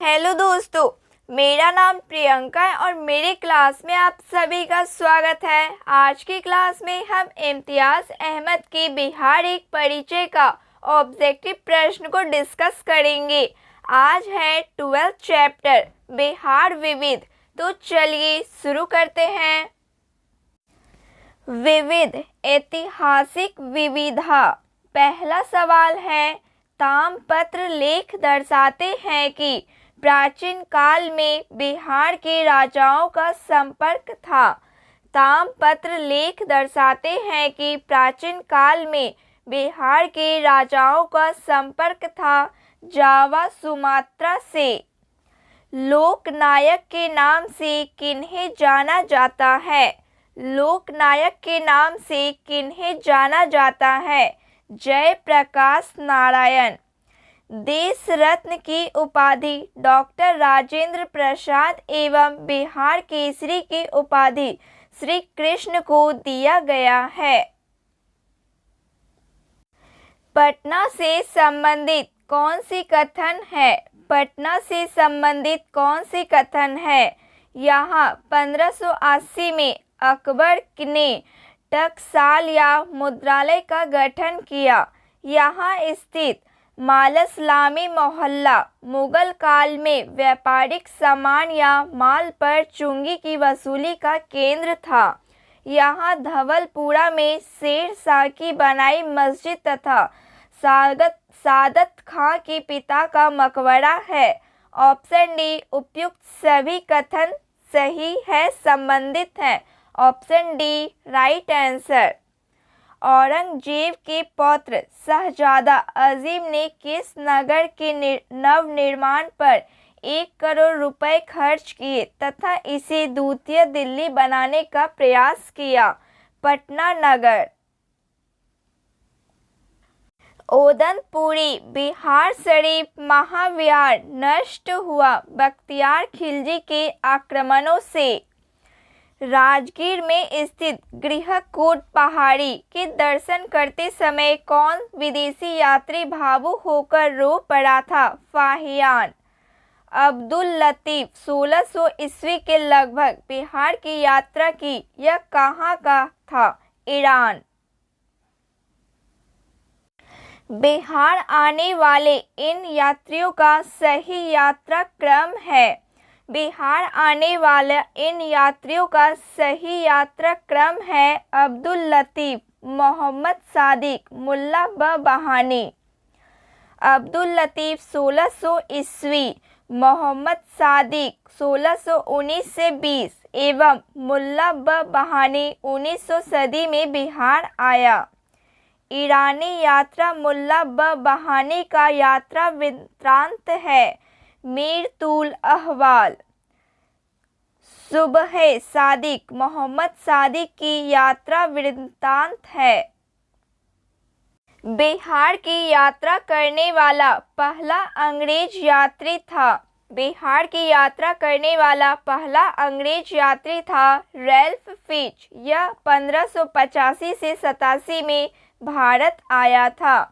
Hello दोस्तों, मेरा नाम प्रियंका है और मेरे क्लास में आप सभी का स्वागत है। आज की क्लास में हम इम्तियाज़ अहमद के बिहार एक परिचय का ऑब्जेक्टिव प्रश्न को डिस्कस करेंगे। आज है 12th चैप्टर बिहार विविध। तो चलिए शुरू करते हैं। विविध ऐतिहासिक विविधा। पहला सवाल है, ताम्रपत्र लेख दर्शाते हैं कि प्राचीन काल में बिहार के राजाओं का संपर्क था। ताम्रपत्र लेख दर्शाते हैं कि प्राचीन काल में बिहार के राजाओं का संपर्क था जावा सुमात्रा से। लोकनायक के नाम से किन्हें जाना जाता है? लोकनायक के नाम से किन्हें जाना जाता है? जयप्रकाश नारायण। देश रत्न की उपाधि डॉक्टर राजेंद्र प्रसाद एवं बिहार केसरी की उपाधि श्री कृष्ण को दिया गया है। पटना से संबंधित कौन सी कथन है? पटना से संबंधित कौन सी कथन है? यहाँ 1580 में अकबर ने टकसाल या मुद्रालय का गठन किया। यहाँ स्थित मालसलामी मोहल्ला मुगल काल में व्यापारिक सामान या माल पर चुंगी की वसूली का केंद्र था। यहाँ धवलपुरा में शेर शाह की बनाई मस्जिद तथा सादत खां के पिता का मकबरा है। ऑप्शन डी उपयुक्त सभी कथन सही है, संबंधित है। Option D right answer. Aurangzeb के पौत्र शहजादा अजीम ने किस नगर के नवनिर्माण पर 1 करोड़ रुपए खर्च किए तथा इसे द्वितीय दिल्ली बनाने का प्रयास किया? पटना नगर। ओदनपुरी बिहार शरीफ महाविहार नष्ट हुआ बख्तियार खिलजी के आक्रमणों से। राजगीर में स्थित गृहकूट पहाड़ी के दर्शन करते समय कौन विदेशी यात्री भावुक होकर रो पड़ा था? फाहियान। अब्दुल लतीफ 1600 ईस्वी के लगभग बिहार की यात्रा की। यह कहाँ का था? ईरान। बिहार आने वाले इन यात्रियों का सही यात्रा क्रम है। बिहार आने वाले इन यात्रियों का सही यात्रा क्रम है अब्दुल लतीफ, मोहम्मद सादिक, मुल्ला बहानी। अब्दुल लतीफ 1600 ईस्वी, मोहम्मद सादिक 1619 से 20 एवं मुल्ला बहानी 1900 सदी में बिहार आया। ईरानी यात्रा मुल्ला बहानी का यात्रा वृत्तांत है मीरतुल अहवाल। सुबह सादिक मोहम्मद सादिक की यात्रा वृत्तांत है। बिहार की यात्रा करने वाला पहला अंग्रेज यात्री था। बिहार की यात्रा करने वाला पहला अंग्रेज यात्री था रैल्फ फिच। यह 1585 से 87 में भारत आया था।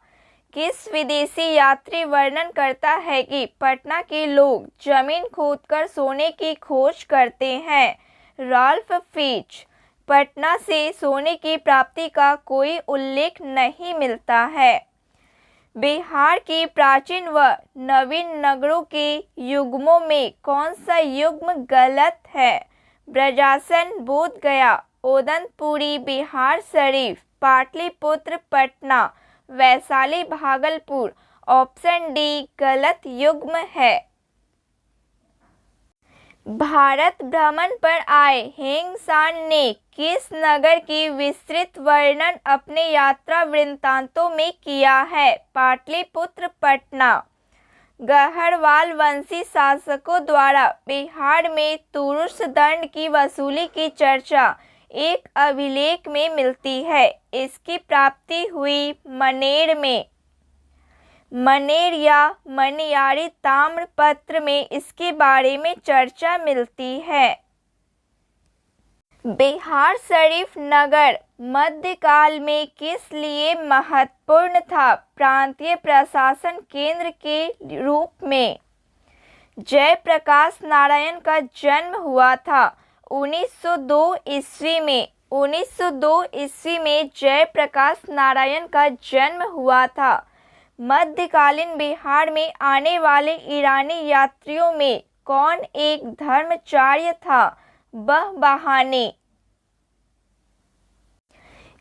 किस विदेशी यात्री वर्णन करता है कि पटना के लोग जमीन खोदकर सोने की खोज करते हैं? Ralph Fitch. पटना से सोने की प्राप्ति का कोई उल्लेख नहीं मिलता है। बिहार की प्राचीन व नवीन नगरों के युग्मों में कौन सा युग्म गलत है? ब्रजासन, बोधगया, ओदनपुरी, बिहार शरीफ, पाटलिपुत्र, पटना, वैशाली, भागलपुर। ऑप्शन डी गलत युग्म है। भारत भ्रमण पर आए हेंग सांग ने किस नगर की विस्तृत वर्णन अपने यात्रा वृत्तांतों में किया है? पाटलिपुत्र, पटना। गहरवाल वंशी शासकों द्वारा बिहार में तुरुष दंड की वसूली की चर्चा एक अभिलेख में मिलती है। इसकी प्राप्ति हुई मनेर में। मनेर या मनियारी ताम्रपत्र में इसके बारे में चर्चा मिलती है। बिहार शरीफ नगर मध्यकाल में किस लिए महत्वपूर्ण था? प्रांतीय प्रशासन केंद्र के रूप में। जयप्रकाश नारायण का जन्म हुआ था 1902 ईस्वी में। 1902 ईस्वी में जयप्रकाश नारायण का जन्म हुआ था। मध्यकालीन बिहार में आने वाले ईरानी यात्रियों में कौन एक धर्माचार्य था? वह बहाने।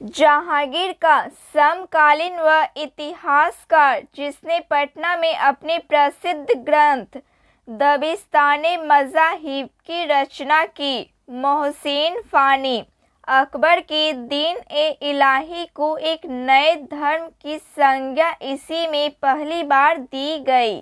जहांगीर का समकालीन व इतिहासकार जिसने पटना में अपने प्रसिद्ध ग्रंथ दबिस्ताने मज़ाहिब की रचना की। मोहसिन फानी। अकबर के दीन-ए-इलाही को एक नए धर्म की संज्ञा इसी में पहली बार दी गई।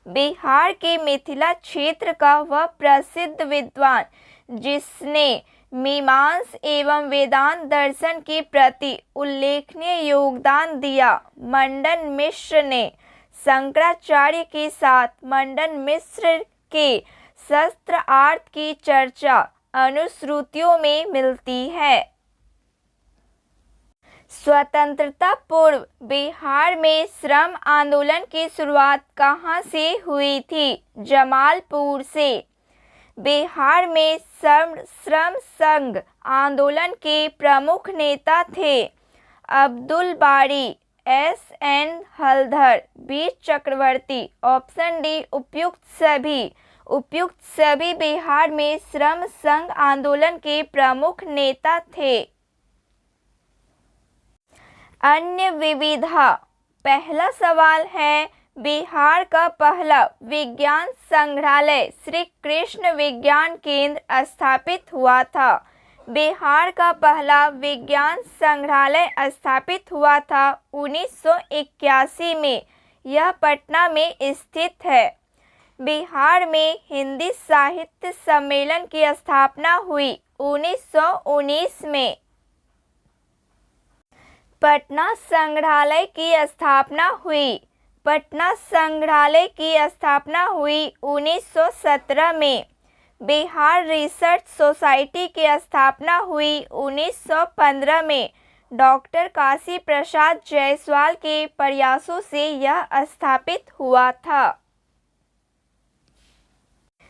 बिहार के मिथिला क्षेत्र का वह प्रसिद्ध विद्वान जिसने मीमांसा एवं वेदांत दर्शन के प्रति उल्लेखनीय योगदान दिया। मंडन मिश्र ने। शंकराचार्य के साथ मंडन मिश्र के शास्त्रार्थ की चर्चा अनुश्रुतियों में मिलती है। स्वतंत्रता पूर्व बिहार में श्रम आंदोलन की शुरुआत कहाँ से हुई थी? जमालपुर से। बिहार में श्रम संघ आंदोलन के प्रमुख नेता थे अब्दुल बारी, एस.एन. हलधर, बी. चक्रवर्ती। ऑप्शन डी उपयुक्त सभी बिहार में श्रम संघ आंदोलन के प्रमुख नेता थे। अन्य विविधा। पहला सवाल है, बिहार का पहला विज्ञान संग्रहालय श्री कृष्ण विज्ञान केंद्र स्थापित हुआ था। बिहार का पहला विज्ञान संग्रहालय स्थापित हुआ था 1981 में। यह पटना में स्थित है। बिहार में हिंदी साहित्य सम्मेलन की स्थापना हुई 1919 में। पटना संग्रहालय की स्थापना हुई। पटना संग्रहालय की स्थापना हुई 1917 में। बिहार रिसर्च सोसाइटी की स्थापना हुई 1915 में। डॉक्टर काशी प्रसाद जायसवाल के प्रयासों से यह स्थापित हुआ था।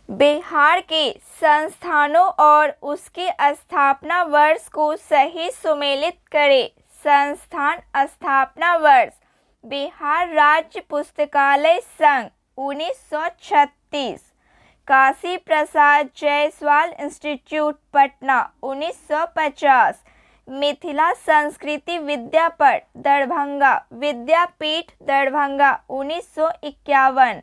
बिहार के संस्थानों और उसके स्थापना वर्ष को सही सुमेलित करें। संस्थान स्थापना वर्ष: बिहार राज्य पुस्तकालय संघ 1936, काशी प्रसाद जायसवाल इंस्टीट्यूट पटना 1950, मिथिला संस्कृति विद्यापीठ दरभंगा विद्यापीठ दरभंगा 1951,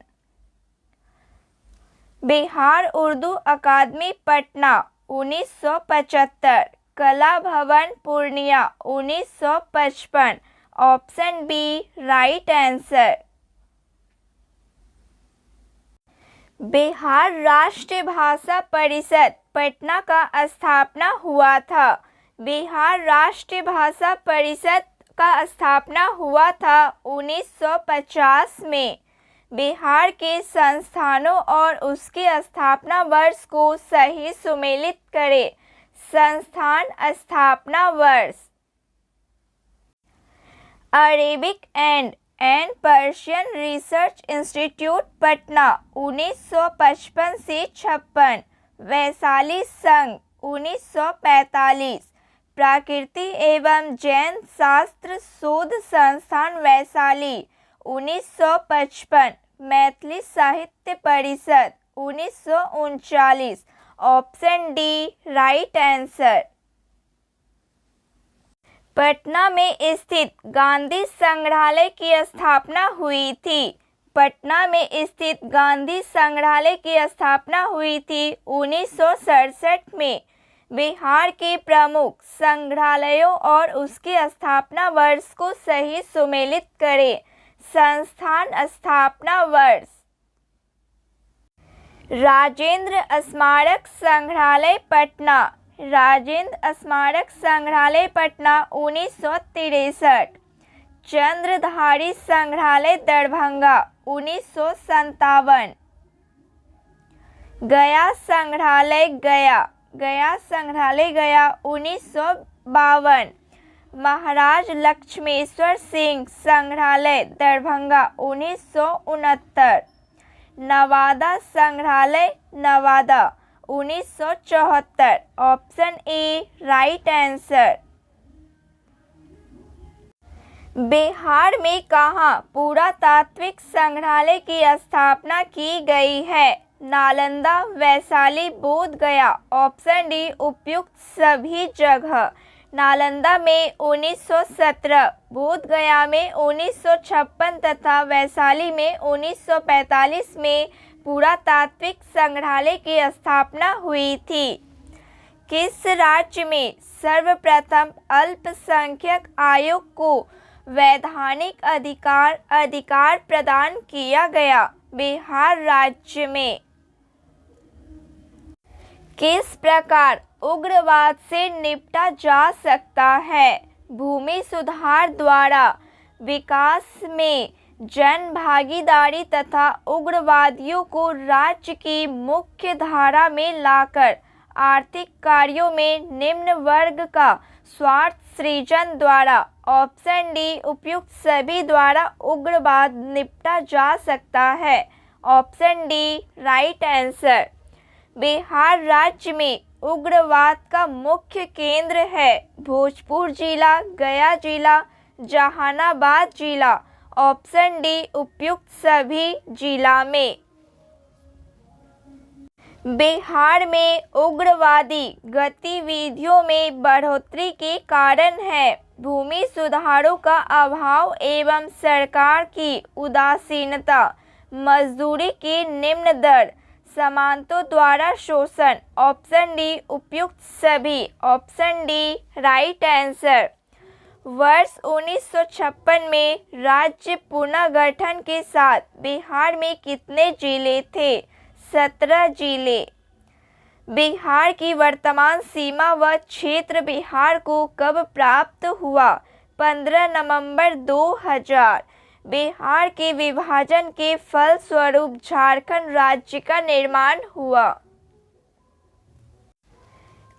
बिहार उर्दू अकादमी Patna 1975, Kala Bhavan Purnia 1955। Option B right answer. Bihar Rashtriya Bhasha परिषद पटना का स्थापना हुआ था। बिहार राष्ट्रीय भाषा परिषद का स्थापना हुआ था 1950 में। बिहार के संस्थानों और उसके स्थापना वर्ष को सही सुमेलित करें। संस्थान स्थापना वर्ष: Arabic and Persian research institute Patna 1955 से 56, वैशाली संघ 1945, प्राकृतिक एवं जैन शास्त्र शोध संस्थान वैशाली 1955, मैथिली साहित्य परिषद 1939। Option D right answer. Patna में स्थित गांधी संग्रहालय की स्थापना हुई थी। पटना में स्थित गांधी संग्रहालय की स्थापना हुई थी 1967 में। बिहार के प्रमुख संग्रहालयों और उसके स्थापना वर्ष को सही सुमेलित करें। संस्थान स्थापना वर्ष: राजेंद्र स्मारक संग्रहालय पटना, राजेंद्र स्मारक संग्रहालय पटना 1963, चंद्रधारी संग्रहालय दरभंगा 1957, गया संग्रहालय गया 1952, महाराज लक्ष्मेश्वर सिंह संग्रहालय दरभंगा 1969, नवादा संग्रहालय, Nawada, 1974। Option A right answer. Bihar में कहाँ पुरातात्विक संग्रहालय की स्थापना की गई है? नालंदा, वैशाली, बोध गया। ऑप्शन डी उपयुक्त सभी जगह। नालंदा में 1917, बोध गया में 1956 तथा वैशाली में 1945 में पुरातात्विक संग्रहालय की स्थापना हुई थी। किस राज्य में सर्वप्रथम अल्पसंख्यक आयोग को वैधानिक अधिकार प्रदान किया गया? बिहार राज्य में। किस प्रकार उग्रवाद से निपटा जा सकता है? भूमि सुधार द्वारा, विकास में जन भागीदारी तथा उग्रवादियों को राज्य की मुख्य धारा में लाकर आर्थिक कार्यों में निम्न वर्ग का स्वार्थ सृजन द्वारा। ऑप्शन डी उपयुक्त सभी द्वारा उग्रवाद निपटा जा सकता है। Option D right answer. Bihar राज्य में उग्रवाद का मुख्य केंद्र है भोजपुर जिला, गया जिला, जहानाबाद जिला। ऑप्शन डी उपयुक्त सभी जिला में। बिहार में उग्रवादी गतिविधियों में बढ़ोतरी के कारण है भूमि सुधारों का अभाव एवं सरकार की उदासीनता, मजदूरी की निम्न दर, सामंतों द्वारा शोषण। ऑप्शन डी उपयुक्त सभी। Option D right answer. वर्ष 1956 में राज्य पुनर्गठन के साथ बिहार में कितने जिले थे? 17 जिले। बिहार की वर्तमान सीमा व क्षेत्र बिहार को कब प्राप्त हुआ? 15 नवंबर 2000। बिहार के विभाजन के फलस्वरूप झारखंड राज्य का निर्माण हुआ।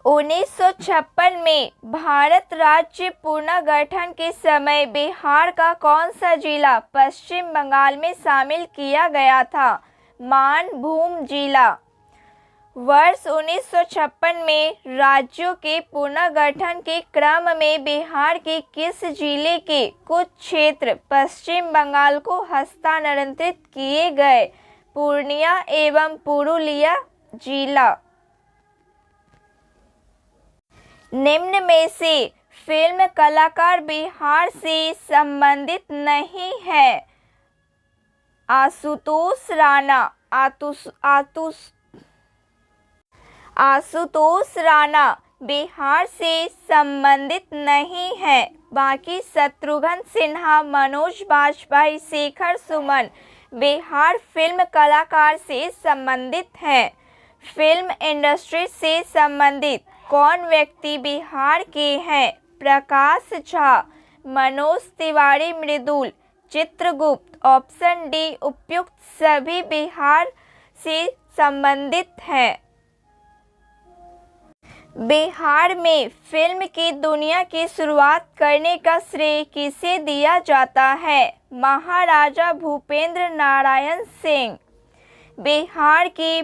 1956 में भारत राज्य पुनर्गठन के समय बिहार का कौन सा जिला पश्चिम बंगाल में शामिल किया गया था? मानभूम जिला। वर्ष 1956 में राज्यों के पुनर्गठन के क्रम में बिहार के किस जिले के कुछ क्षेत्र पश्चिम बंगाल को हस्तांतरित किए गए? पूर्णिया एवं पुरुलिया जिला। निम्न में से फिल्म कलाकार बिहार से संबंधित नहीं है? आशुतोष राणा, आशुतोष राणा बिहार से संबंधित नहीं है। बाकी शत्रुघ्न सिन्हा, मनोज बाजपेयी, शेखर सुमन बिहार फिल्म कलाकार से संबंधित हैं। फिल्म इंडस्ट्री से संबंधित कौन व्यक्ति बिहार के हैं? प्रकाश झा, मनोज तिवारी, मृदुल, चित्रगुप्त। ऑप्शन डी उपयुक्त सभी बिहार से संबंधित हैं। बिहार में फिल्म की दुनिया की शुरुआत करने का श्रेय किसे दिया जाता है? महाराजा भूपेंद्र नारायण सिंह। बिहार की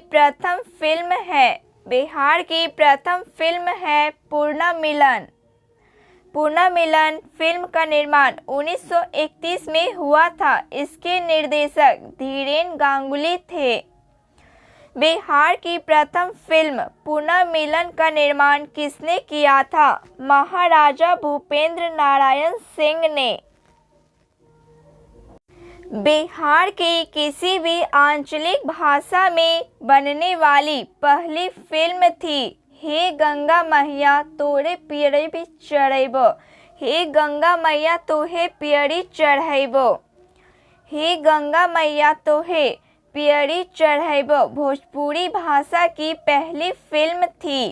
प्रथम फिल्म है पुनर्मिलन। पुनर्मिलन फिल्म का निर्माण 1931 में हुआ था। इसके निर्देशक धीरेन गांगुली थे। बिहार की प्रथम फिल्म पुनर्मिलन का निर्माण किसने किया था? महाराजा भूपेंद्र नारायण सिंह ने। बिहार की किसी भी आंचलिक भाषा में बनने वाली पहली फिल्म थी हे गंगा मैया तोरे पियरी चढ़ैबो। हे गंगा मैया तोहे पियरी चढ़ैबो। हे गंगा मैया तोहे पियरी चढ़ैबो भोजपुरी भाषा की पहली फिल्म थी।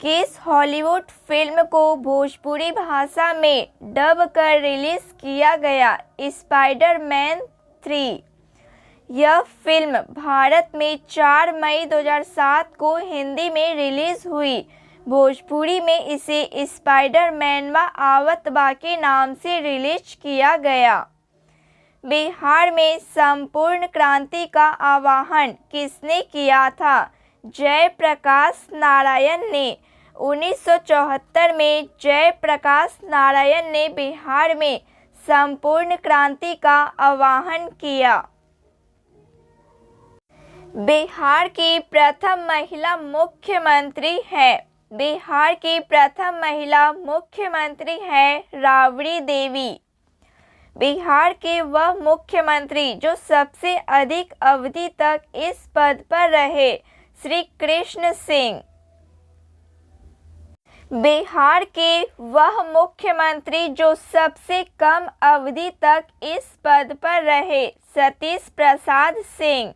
किस हॉलीवुड फिल्म को भोजपुरी भाषा में डब कर रिलीज किया गया? स्पाइडरमैन 3। यह फिल्म भारत में 4 मई 2007 को हिंदी में रिलीज हुई। भोजपुरी में इसे स्पाइडरमैन व आवत बा के नाम से रिलीज किया गया। बिहार में संपूर्ण क्रांति का आह्वान किसने किया था? जयप्रकाश नारायण ने। 1974 में जयप्रकाश नारायण ने बिहार में संपूर्ण क्रांति का आह्वान किया। बिहार की प्रथम महिला मुख्यमंत्री है। बिहार की प्रथम महिला मुख्यमंत्री है राबड़ी देवी। बिहार के वह मुख्यमंत्री जो सबसे अधिक अवधि तक इस पद पर रहे, श्री कृष्ण सिंह। बिहार के वह मुख्यमंत्री जो सबसे कम अवधि तक इस पद पर रहे, सतीश प्रसाद सिंह।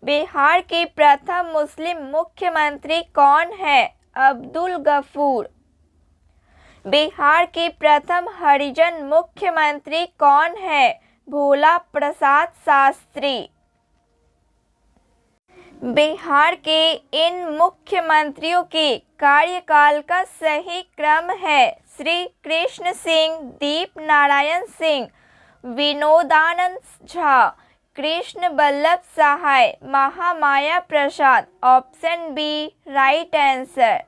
बिहार के प्रथम मुस्लिम मुख्यमंत्री कौन है? अब्दुल गफूर। बिहार के प्रथम हरिजन मुख्यमंत्री कौन है? भोला प्रसाद शास्त्री। बिहार के इन मुख्यमंत्रियों के कार्यकाल का सही क्रम है Shri Krishna Singh, Deep Narayan Singh, Vinodanand Jha, Krishna Vallabh Sahay, Mahamaya Prasad. Option B right answer.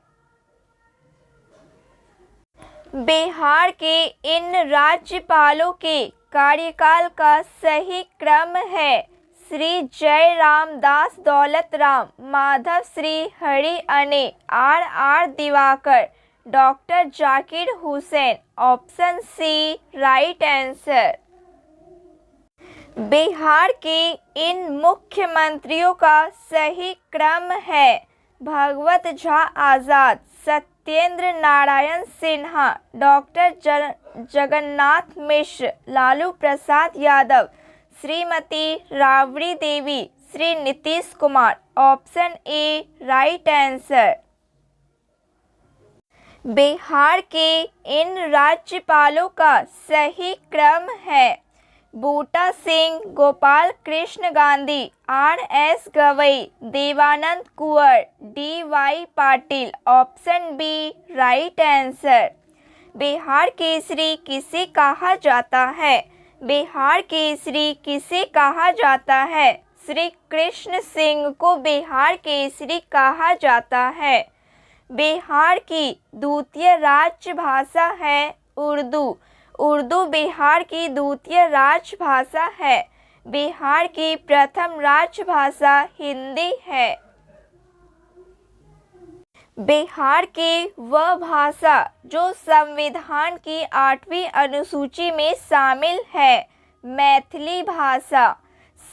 Bihar के इन राज्यपालों के कार्यकाल का सही क्रम है श्री जयराम दास Daulat Ram, Madhav Shri Hari Aney, R Diwakar, doctor Zakir Hussain. Option C right answer. Bihar के इन मुख्यमंत्रियों का सही क्रम है Bhagwat Jha Azad, Satyendra Narayan Sinha, doctor Jagannath Mishra, Lalu Prasad Yadav, Shrimati Rabri Devi, Shri Nitish Kumar. Option A right answer. Bihar के इन राज्यपालों का सही क्रम है Buta Singh, Gopal Krishna Gandhi, R.S. Gavai, Devanand Konwar, D.Y. Patil. Option B right answer. Bihar Kesari किसे कहा जाता है? बिहार केसरी किसे कहा जाता है? श्री कृष्ण सिंह को बिहार केसरी कहा जाता है। बिहार की द्वितीय राजभाषा है उर्दू। उर्दू बिहार की द्वितीय राजभाषा है। बिहार की प्रथम राजभाषा हिंदी है। बिहार की वह भाषा जो संविधान की 8वीं अनुसूची में शामिल है, मैथिली भाषा।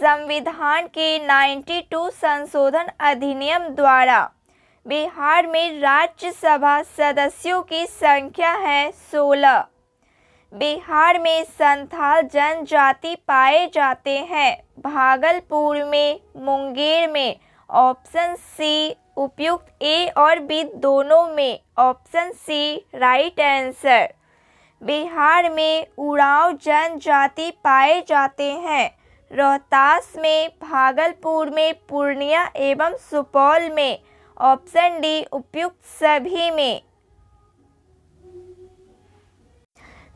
संविधान के 92 संशोधन अधिनियम द्वारा बिहार में राज्यसभा सदस्यों की संख्या है 16। बिहार में संथाल जनजाति पाए जाते हैं भागलपुर में, मुंगेर में। ऑप्शन सी उपयुक्त ए और बी दोनों में। Option C right answer. Bihar में उरांव जनजाति पाए जाते हैं रोहतास में, भागलपुर में, पूर्णिया एवं सुपौल में। ऑप्शन डी उपयुक्त सभी में।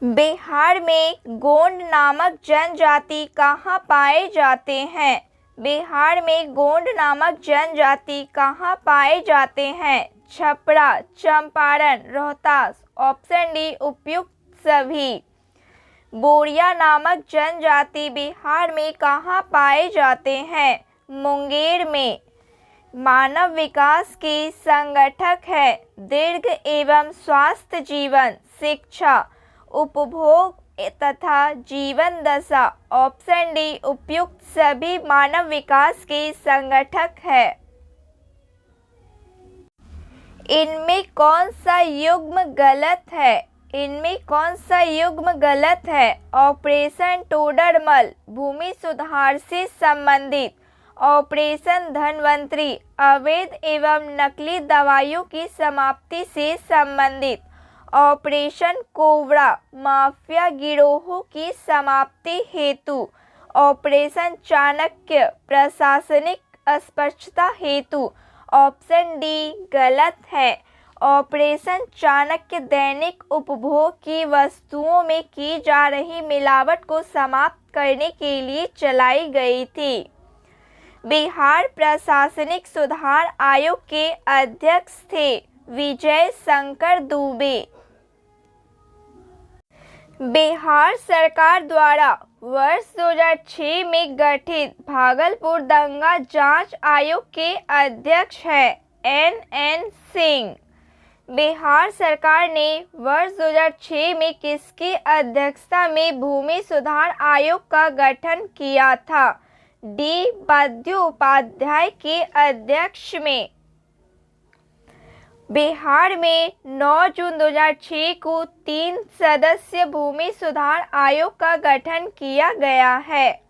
बिहार में गोंड नामक जनजाति कहाँ पाए जाते हैं? बिहार में गोंड नामक जनजाति कहाँ पाए जाते हैं? छपरा, चंपारण, रोहतास। ऑप्शन डी उपयुक्त सभी। बोरिया नामक जनजाति बिहार में कहाँ पाए जाते हैं? मुंगेर में। मानव विकास की संगठक है दीर्घ एवं स्वास्थ्य जीवन, शिक्षा, उपभोग तथा जीवन दशा। ऑप्शन डी उपयुक्त सभी मानव विकास की संगठक है। इनमें कौन सा युग्म गलत है? इनमें कौन सा युग्म गलत है? ऑपरेशन टोडरमल भूमि सुधार से संबंधित, ऑपरेशन धनवंतरी अवैध एवं नकली दवाइयों की समाप्ति से संबंधित, ऑपरेशन कोबरा माफिया गिरोहों की समाप्ति हेतु, ऑपरेशन चाणक्य प्रशासनिक अस्पष्टता हेतु। ऑप्शन डी गलत है। ऑपरेशन चाणक्य दैनिक उपभोग की वस्तुओं में की जा रही मिलावट को समाप्त करने के लिए चलाई गई थी। बिहार प्रशासनिक सुधार आयोग के अध्यक्ष थे विजय शंकर दुबे। बिहार सरकार द्वारा वर्ष 2006 में गठित भागलपुर दंगा जांच आयोग के अध्यक्ष हैं NN सिंह। बिहार सरकार ने वर्ष 2006 में किसकी अध्यक्षता में भूमि सुधार आयोग का गठन किया था? D बंद्योपाध्याय के अध्यक्ष में। बिहार में 9 जून 2006 को 3 सदस्यीय भूमि सुधार आयोग का गठन किया गया है।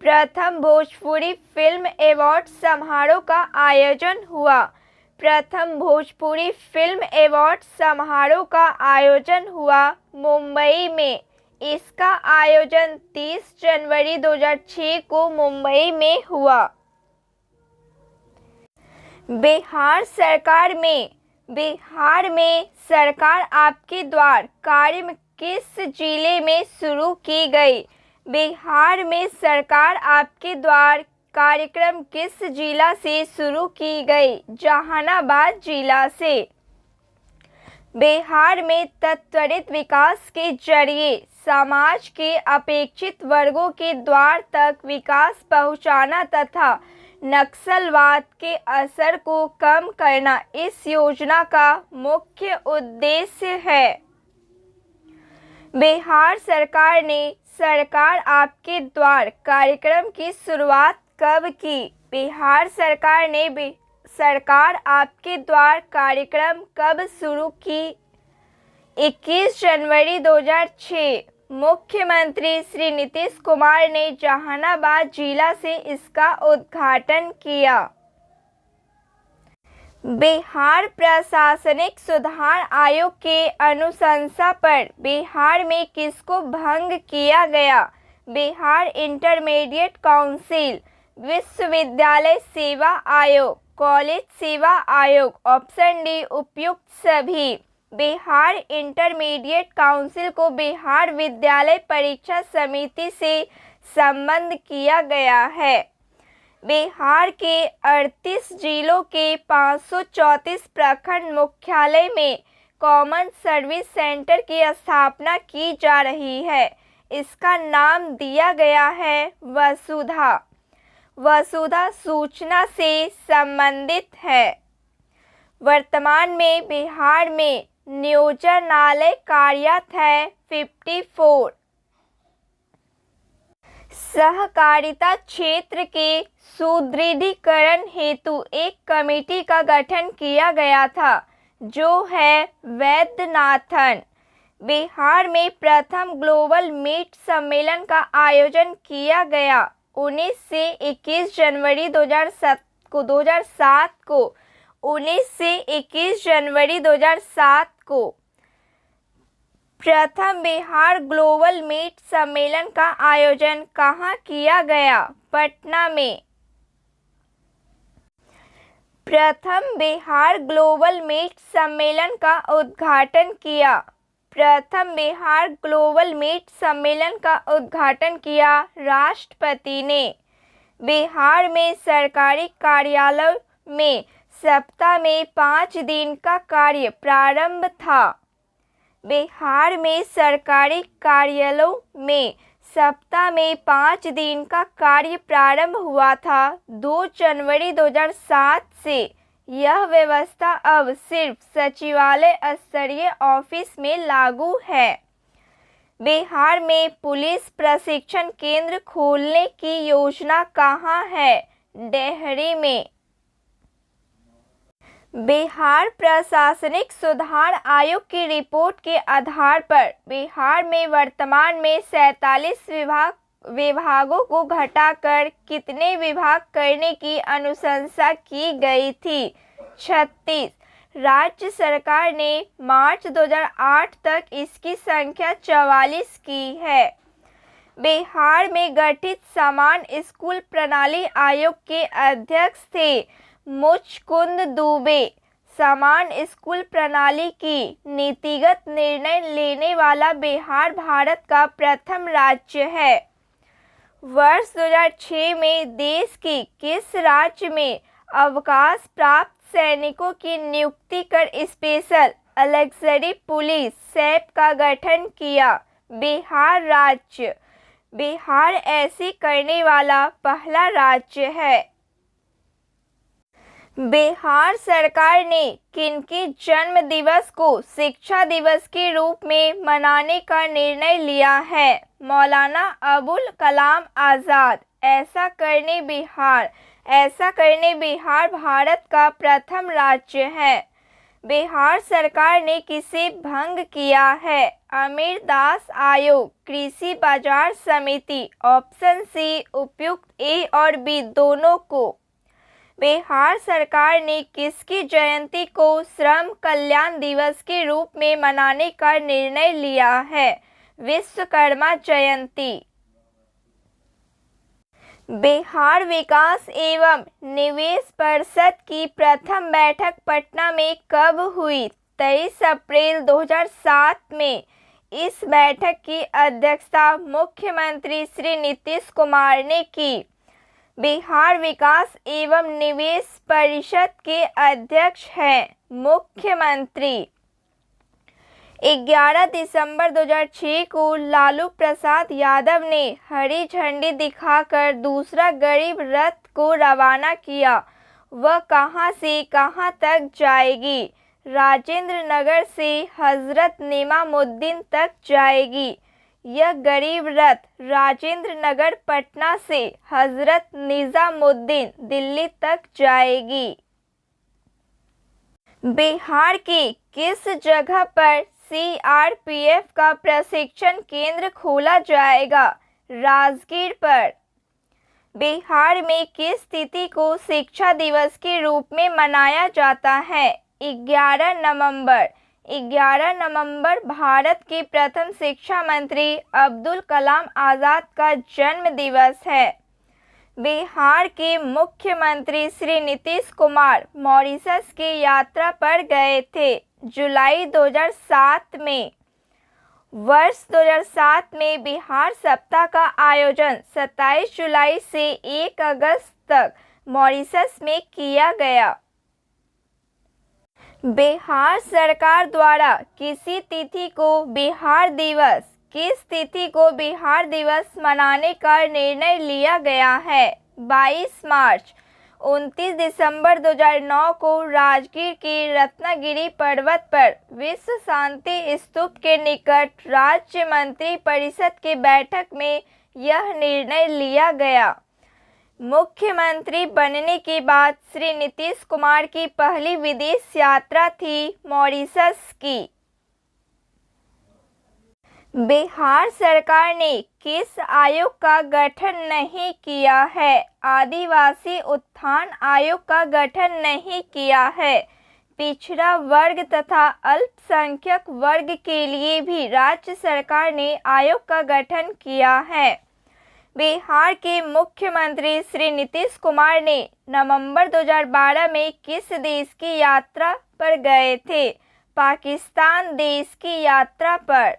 प्रथम भोजपुरी फिल्म अवार्ड समारोह का आयोजन हुआ। प्रथम भोजपुरी फिल्म अवार्ड समारोह का आयोजन हुआ मुंबई में। इसका आयोजन 30 जनवरी 2006 को मुंबई में हुआ। बिहार में सरकार आपके द्वार कार्यक्रम किस जिले में शुरू की गई? बिहार में सरकार आपके द्वार कार्यक्रम किस जिला से शुरू की गई? जहानाबाद जिला से। बिहार में त्वरित विकास के जरिए समाज के अपेक्षित वर्गों के द्वार तक विकास पहुंचाना तथा नक्सलवाद के असर को कम करना इस योजना का मुख्य उद्देश्य है। बिहार सरकार ने सरकार आपके द्वार कार्यक्रम की शुरुआत कब की? बिहार सरकार ने सरकार आपके द्वार कार्यक्रम कब शुरू की? 21 जनवरी 2006। मुख्यमंत्री श्री नीतीश कुमार ने जहानाबाद जिला से इसका उद्घाटन किया। बिहार प्रशासनिक सुधार आयोग के अनुशंसा पर बिहार में किसको भंग किया गया? बिहार इंटरमीडिएट काउंसिल, विश्वविद्यालय सेवा आयोग, कॉलेज सेवा आयोग। ऑप्शन डी उपयुक्त सभी। बिहार इंटरमीडिएट काउंसिल को बिहार विद्यालय परीक्षा समिति से संबद्ध किया गया है। बिहार के 38 जिलों के 534 प्रखंड मुख्यालय में कॉमन सर्विस सेंटर की स्थापना की जा रही है। इसका नाम दिया गया है वसुधा। वसुधा सूचना से संबंधित है। वर्तमान में बिहार में नियोजनालय कार्यरत है 54। सहकारिता क्षेत्र के सुदृढ़ीकरण हेतु एक कमेटी का गठन किया गया था जो है वैद्यनाथन। बिहार में प्रथम ग्लोबल मीट सम्मेलन का आयोजन किया गया 19 से 21 जनवरी 2007 को। 19 से 21 जनवरी 2007 को प्रथम बिहार ग्लोबल मीट सम्मेलन का आयोजन कहाँ किया गया? पटना में। प्रथम बिहार ग्लोबल मीट सम्मेलन का उद्घाटन किया। प्रथम बिहार ग्लोबल मीट सम्मेलन का उद्घाटन किया राष्ट्रपति ने। बिहार में सरकारी कार्यालय में सप्ताह में 5 दिन का कार्य प्रारंभ था। बिहार में सरकारी कार्यालयों में सप्ताह में 5 दिन का कार्य प्रारंभ हुआ था 2 जनवरी 2007 से। यह व्यवस्था अब सिर्फ सचिवालय स्तरीय ऑफिस में लागू है। बिहार में पुलिस प्रशिक्षण केंद्र खोलने की योजना कहाँ है? डेहरी में। बिहार प्रशासनिक सुधार आयोग की रिपोर्ट के आधार पर बिहार में वर्तमान में 47 विभागों को घटाकर कितने विभाग करने की अनुशंसा की गई थी? 36। राज्य सरकार ने मार्च 2008 तक इसकी संख्या 44 की है। बिहार में गठित समान स्कूल प्रणाली आयोग के अध्यक्ष थे मुचकुंद दुबे। समान स्कूल प्रणाली की नीतिगत निर्णय लेने वाला बिहार भारत का प्रथम राज्य है। वर्ष 2006 में देश के किस राज्य में अवकाश प्राप्त सैनिकों की नियुक्ति कर स्पेशल अलग्जरी पुलिस सैप का गठन किया? बिहार राज्य। बिहार ऐसी करने वाला पहला राज्य है। बिहार सरकार ने किनके जन्म दिवस को शिक्षा दिवस के रूप में मनाने का निर्णय लिया है? मौलाना अबुल कलाम आज़ाद। ऐसा करने बिहार भारत का प्रथम राज्य है। बिहार सरकार ने किसे भंग किया है? अमीरदास आयोग, कृषि बाजार समिति। ऑप्शन सी उपयुक्त ए और बी दोनों को। बिहार सरकार ने किसकी जयंती को श्रम कल्याण दिवस के रूप में मनाने का निर्णय लिया है? विश्वकर्मा जयंती। बिहार विकास एवं निवेश परिषद की प्रथम बैठक पटना में कब हुई? 23 अप्रैल 2007 में। इस बैठक की अध्यक्षता मुख्यमंत्री श्री नीतीश कुमार ने की। बिहार विकास एवं निवेश परिषद के अध्यक्ष हैं मुख्यमंत्री। 11 दिसंबर 2006 को लालू प्रसाद यादव ने हरी झंडी दिखाकर दूसरा गरीब रथ को रवाना किया। वह कहां से कहां तक जाएगी? राजेंद्र नगर से हजरत निजामुद्दीन तक जाएगी। यह गरीब रथ राजेंद्र नगर पटना से हजरत निजामुद्दीन दिल्ली तक जाएगी। बिहार की किस जगह पर सीआरपीएफ का प्रशिक्षण केंद्र खोला जाएगा? राजगीर पर। बिहार में किस तिथि को शिक्षा दिवस के रूप में मनाया जाता है? 11 नवंबर। 11 नवंबर भारत के प्रथम शिक्षा मंत्री अब्दुल कलाम आज़ाद का जन्म दिवस है। बिहार के मुख्यमंत्री श्री नीतीश कुमार मॉरिशस की यात्रा पर गए थे जुलाई 2007 में। वर्ष 2007 में बिहार सप्ताह का आयोजन 27 जुलाई से 1 अगस्त तक मॉरिशस में किया गया। बिहार सरकार द्वारा किस तिथि को बिहार दिवस मनाने का निर्णय लिया गया है? 22 मार्च। 29 दिसंबर 2009 को राजगीर के रत्नागिरी पर्वत पर विश्व शांति स्तूप के निकट राज्य मंत्री परिषद की बैठक में यह निर्णय लिया गया। मुख्यमंत्री बनने के बाद श्री नीतीश कुमार की पहली विदेश यात्रा थी मॉरिशस की। बिहार सरकार ने किस आयोग का गठन नहीं किया है? आदिवासी उत्थान आयोग का गठन नहीं किया है। पिछड़ा वर्ग तथा अल्पसंख्यक वर्ग के लिए भी राज्य सरकार ने आयोग का गठन किया है। बिहार के मुख्यमंत्री श्री नीतीश कुमार ने नवंबर 2012 में किस देश की यात्रा पर गए थे? पाकिस्तान देश की यात्रा पर।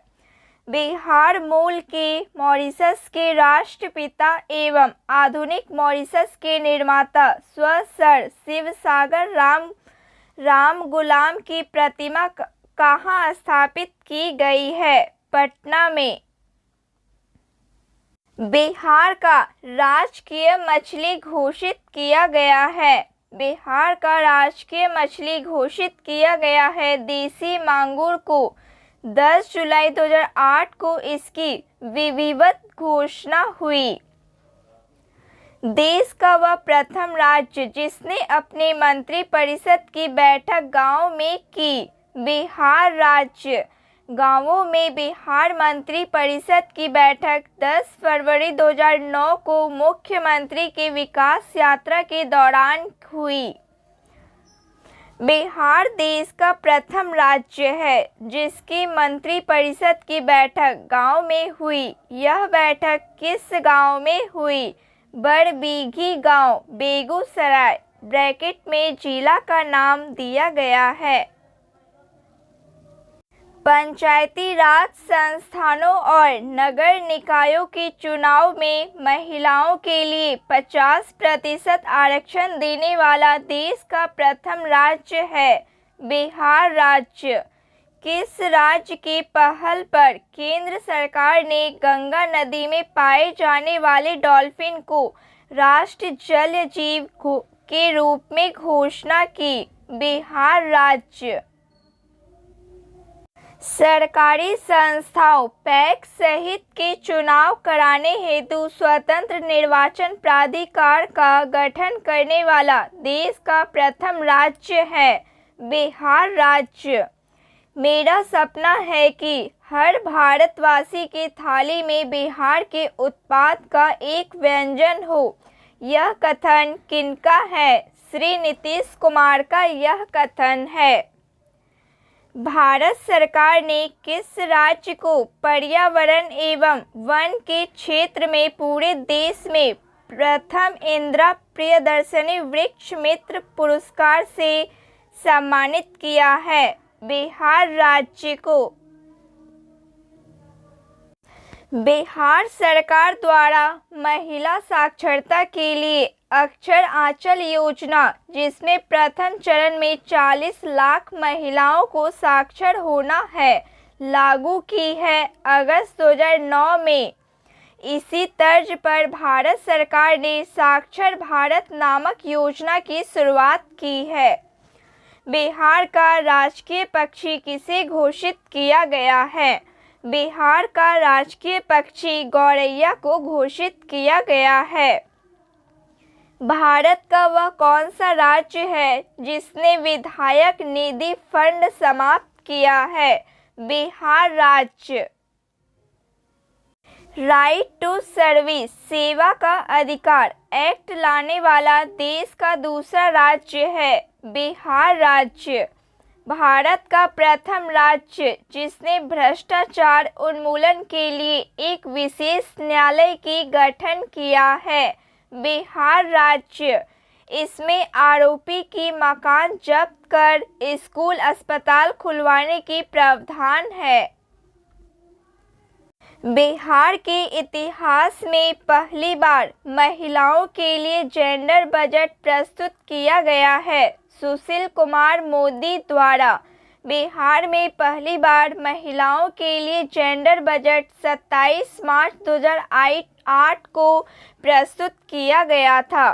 बिहार मूल के मॉरिशस के राष्ट्रपिता एवं आधुनिक मॉरिशस के निर्माता स्व सर शिवसागर राम गुलाम की प्रतिमा कहाँ स्थापित की गई है? पटना में। बिहार का राजकीय मछली घोषित किया गया है। बिहार का राजकीय मछली घोषित किया गया है देसी मांगुर को। 10 जुलाई 2008 को इसकी विधिवत घोषणा हुई। देश का वह प्रथम राज्य जिसने अपने मंत्रिपरिषद की बैठक गांव में की। बिहार राज्य। गांवों में बिहार मंत्रिपरिषद की बैठक 10 फरवरी 2009 को मुख्यमंत्री की विकास यात्रा के दौरान हुई। बिहार देश का प्रथम राज्य है जिसकी मंत्रिपरिषद की बैठक गांव में हुई। यह बैठक किस गांव में हुई? बड़बीघी गांव, बेगूसराय। ब्रैकेट में जिला का नाम दिया गया है। पंचायती राज संस्थानों और नगर निकायों के चुनाव में महिलाओं के लिए 50% आरक्षण देने वाला देश का प्रथम राज्य है बिहार राज्य। किस राज्य की पहल पर केंद्र सरकार ने गंगा नदी में पाए जाने वाले डॉल्फिन को राष्ट्रीय जल जीव के रूप में घोषणा की? बिहार राज्य। सरकारी संस्थाओं पैक्स सहित के चुनाव कराने हेतु स्वतंत्र निर्वाचन प्राधिकार का गठन करने वाला देश का प्रथम राज्य है बिहार राज्य। मेरा सपना है कि हर भारतवासी की थाली में बिहार के उत्पाद का एक व्यंजन हो। यह कथन किनका है? श्री नीतीश कुमार का यह कथन है। भारत सरकार ने किस राज्य को पर्यावरण एवं वन के क्षेत्र में पूरे देश में प्रथम इंदिरा प्रियदर्शनी वृक्ष मित्र पुरस्कार से सम्मानित किया है? बिहार राज्य को। बिहार सरकार द्वारा महिला साक्षरता के लिए अक्षर आंचल योजना, जिसमें प्रथम चरण में 40 लाख महिलाओं को साक्षर होना है, लागू की है अगस्त 2009 में। इसी तर्ज पर भारत सरकार ने साक्षर भारत नामक योजना की शुरुआत की है। बिहार का राजकीय पक्षी किसे घोषित किया गया है? बिहार का राजकीय पक्षी गौरैया को घोषित किया गया है। भारत का वह कौन सा राज्य है जिसने विधायक निधि फंड समाप्त किया है? बिहार राज्य। राइट टू सर्विस सेवा का अधिकार एक्ट लाने वाला देश का दूसरा राज्य है बिहार राज्य। भारत का प्रथम राज्य जिसने भ्रष्टाचार उन्मूलन के लिए एक विशेष न्यायालय की गठन किया है बिहार राज्य। इसमें आरोपी की मकान जब्त कर स्कूल अस्पताल खुलवाने की प्रावधान है। बिहार के इतिहास में पहली बार महिलाओं के लिए जेंडर बजट प्रस्तुत किया गया है सुशील कुमार मोदी द्वारा। बिहार में पहली बार महिलाओं के लिए जेंडर बजट 27 मार्च 2008 को प्रस्तुत किया गया था।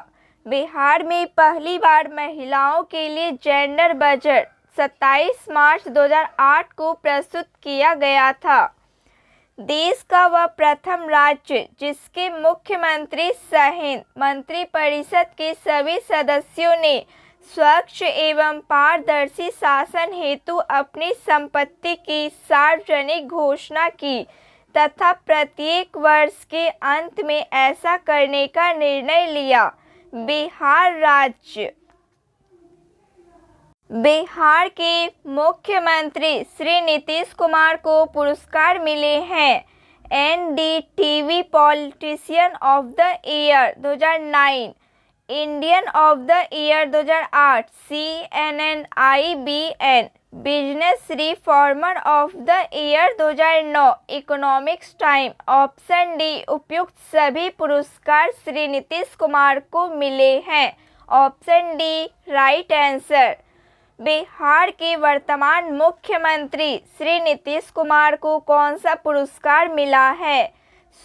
बिहार में पहली बार महिलाओं के लिए जेंडर बजट 27 मार्च 2008 को प्रस्तुत किया गया था। देश का वह प्रथम राज्य जिसके मुख्यमंत्री सहित मंत्रिपरिषद के सभी सदस्यों ने स्वच्छ एवं पारदर्शी शासन हेतु अपनी संपत्ति की सार्वजनिक घोषणा की तथा प्रत्येक वर्ष के अंत में ऐसा करने का निर्णय लिया। बिहार राज्य। बिहार के मुख्यमंत्री श्री नीतीश कुमार को पुरस्कार मिले हैं NDTV politician of the year 2009, Indian of the year 2008, CNN IBN business reformer of the year 2009, economics time. Option D उपयुक्त सभी पुरस्कार श्री नीतीश कुमार को मिले हैं। Option D right answer. Bihar के वर्तमान मुख्यमंत्री श्री नीतीश कुमार को कौन सा पुरस्कार मिला है?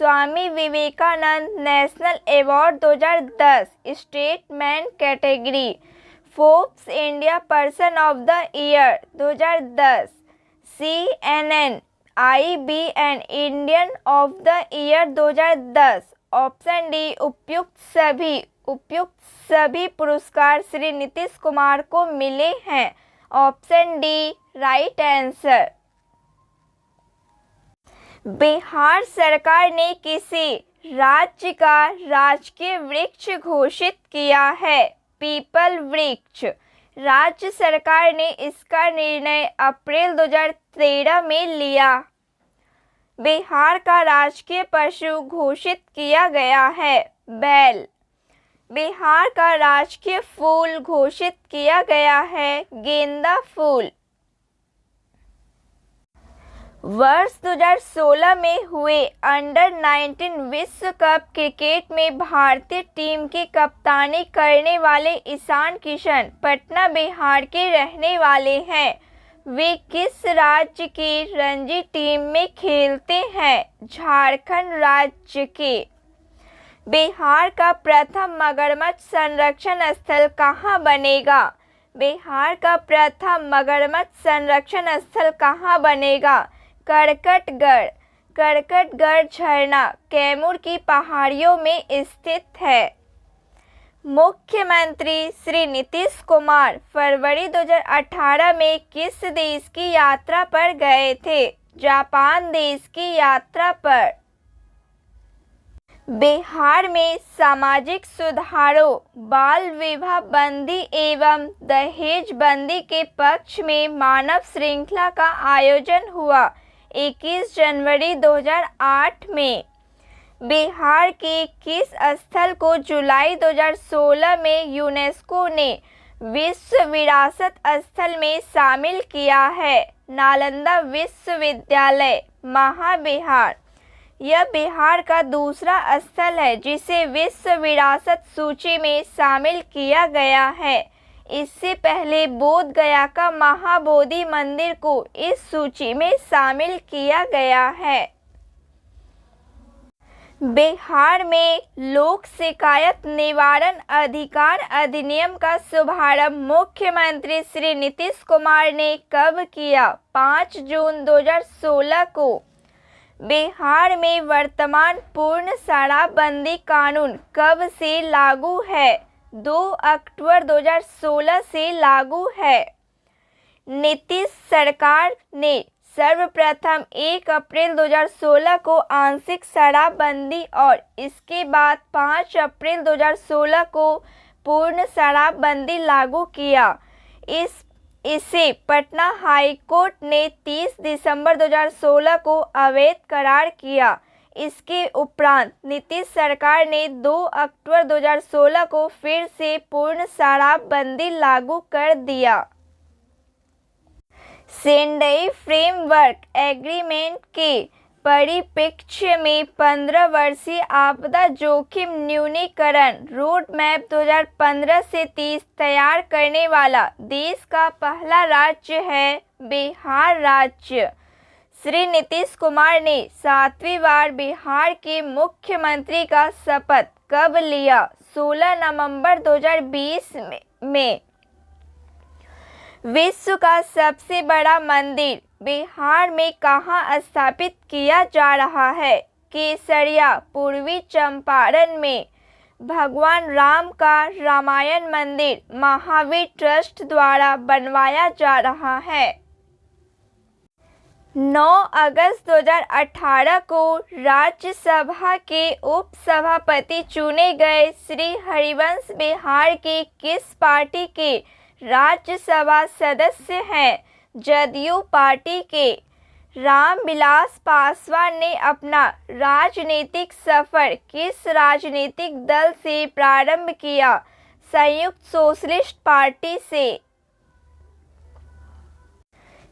Swami Vivekananda national award 2010 statesman category, Forbes India person of the year 2010, CNN IBN Indian of the year 2010। Option D उपयुक्त सभी पुरस्कार श्री नीतीश कुमार को मिले हैं। Option D right answer. Bihar सरकार ने किसे राज्य का राजकीय वृक्ष घोषित किया है? पीपल वृक्ष। राज्य सरकार ने इसका निर्णय अप्रैल 2013 में लिया। बिहार का राजकीय पशु घोषित किया गया है बैल। बिहार का राजकीय फूल घोषित किया गया है गेंदा फूल। वर्ष 2016 में हुए अंडर 19 विश्व कप क्रिकेट में भारतीय टीम की कप्तानी करने वाले ईशान किशन पटना बिहार के रहने वाले हैं। वे किस राज्य की रणजी टीम में खेलते हैं? झारखंड राज्य के। बिहार का प्रथम मगरमच्छ संरक्षण स्थल कहाँ बनेगा? बिहार का प्रथम मगरमच्छ संरक्षण स्थल कहाँ बनेगा? करकटगढ़। करकटगढ़ झरना कैमूर की पहाड़ियों में स्थित है। मुख्यमंत्री श्री नीतीश कुमार फरवरी 2018 में किस देश की यात्रा पर गए थे? जापान देश की यात्रा पर। बिहार में सामाजिक सुधारों, बाल विवाह बंदी एवं दहेज बंदी के पक्ष में मानव श्रृंखला का आयोजन हुआ 21 जनवरी 2008 में। बिहार के किस स्थल को जुलाई 2016 में यूनेस्को ने विश्व विरासत स्थल में शामिल किया है? नालंदा विश्वविद्यालय, महाबिहार। यह बिहार का दूसरा स्थल है जिसे विश्व विरासत सूची में शामिल किया गया है। इससे पहले बोध गया का महाबोधि मंदिर को इस सूची में शामिल किया गया है। बिहार में लोक शिकायत निवारण अधिकार अधिनियम का शुभारंभ मुख्यमंत्री श्री नीतीश कुमार ने कब किया? 5 जून 2016 को। बिहार में वर्तमान पूर्ण शराबबंदी कानून कब से लागू है? 2 अक्टूबर 2016 से लागू है। नीतीश सरकार ने सर्वप्रथम 1 अप्रैल 2016 को आंशिक शराबबंदी और इसके बाद 5 अप्रैल 2016 को पूर्ण शराबबंदी लागू किया। इसे पटना हाई कोर्ट ने 30 दिसंबर 2016 को अवैध करार किया। इसके उपरांत नीतीश सरकार ने 2 अक्टूबर 2016 को फिर से पूर्ण शराबबंदी लागू कर दिया। सेंडई फ्रेमवर्क एग्रीमेंट के परिप्रेक्ष्य में 15 वर्षीय आपदा जोखिम न्यूनीकरण रोड मैप 2015 से 30 तैयार करने वाला देश का पहला राज्य है बिहार राज्य। श्री नीतीश कुमार ने 7वीं बार बिहार के मुख्यमंत्री का शपथ कब लिया? 16 नवंबर 2020 में। विश्व का सबसे बड़ा मंदिर बिहार में कहाँ स्थापित किया जा रहा है? केसरिया, पूर्वी चंपारण में। भगवान राम का रामायण मंदिर महावीर ट्रस्ट द्वारा बनवाया जा रहा है। 9 अगस्त 2018 को राज्यसभा के उपसभापति चुने गए श्री हरिवंश बिहार के किस पार्टी के राज्यसभा सदस्य हैं? जदयू पार्टी के। रामविलास पासवान ने अपना राजनीतिक सफर किस राजनीतिक दल से प्रारंभ किया? संयुक्त सोशलिस्ट पार्टी से।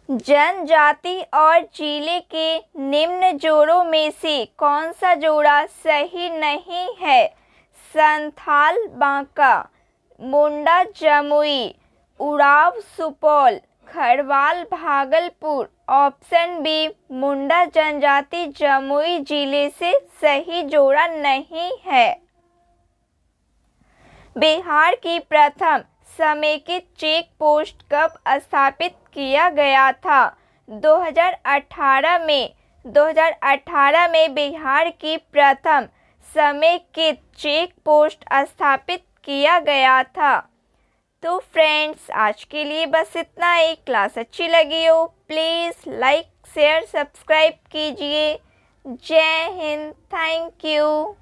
जनजाति और जिले के निम्न जोड़ों में से कौन सा जोड़ा सही नहीं है? संथाल बांका, मुंडा जमुई, उराव सुपौल, खरवाल भागलपुर। ऑप्शन बी मुंडा जनजाति जमुई जिले से सही जोड़ा नहीं है। बिहार की प्रथम समेकित चेक पोस्ट कब स्थापित किया गया था? 2018 में। 2018 में बिहार की प्रथम समेकित चेक पोस्ट स्थापित किया गया था। तो फ्रेंड्स, आज के लिए बस इतना ही। क्लास अच्छी लगी हो प्लीज़ लाइक शेयर सब्सक्राइब कीजिए। जय हिंद, थैंक यू।